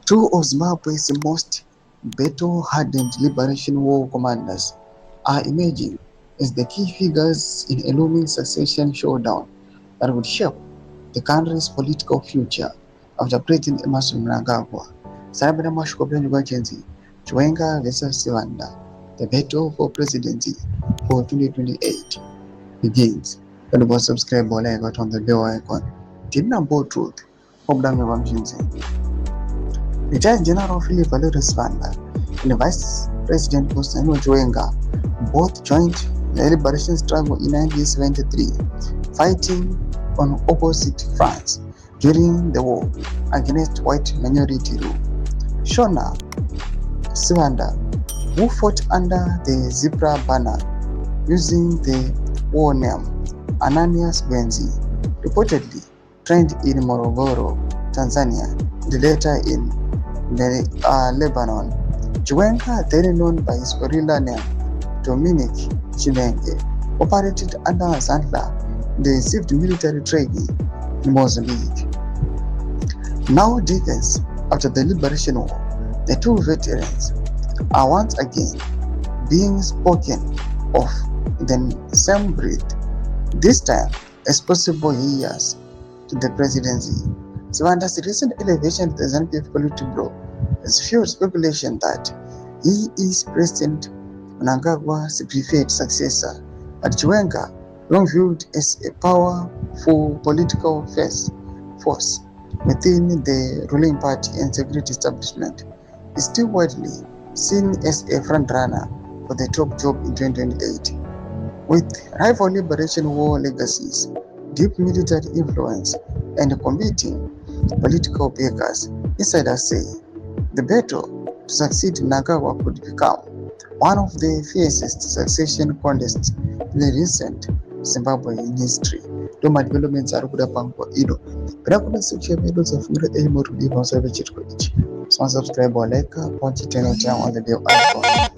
Two of Zimbabwe's most battle-hardened liberation war commanders are emerging as the key figures in a looming succession showdown that would shape the country's political future after President Emerson Mnangagwa. Sarabina Mashkoplan Vacancy, Chiwenga versus Rwanda. The battle for presidency for 2028 begins. Don't go subscribe or like on the bell icon. Tina Bold Truth. Hope that you Retired General Philip Valeris Rwanda and Vice President Chiwenga both joined the liberation struggle in 1973, fighting on opposite fronts during the war against white minority rule. Shona Rwanda, who fought under the zebra banner using the war name Ananias Benzi, reportedly trained in Morogoro, Tanzania, and later in Lebanon. Chiwenga, then known by his guerrilla name Dominic Chiwenga, operated under Zandla and received military training in Mozambique. Now decades after the liberation war, the two veterans are once again being spoken of in the same breath, this time as possible heirs to the presidency. Rwanda's recent elevation to the ZANU-PF Politburo has fueled speculation that he is President Mnangagwa's preferred successor, but Chiwenga, long viewed as a powerful political force within the ruling party and security establishment, is still widely seen as a frontrunner for the top job in 2028. With rival liberation war legacies, deep military influence, and competing political backers, insiders say the battle to succeed Mnangagwa could become one of the fiercest succession contests in the recent Zimbabwean history. Doma developments are good upon Ido. But section videos of more to be on subscribe or like, punch it on the bell icon.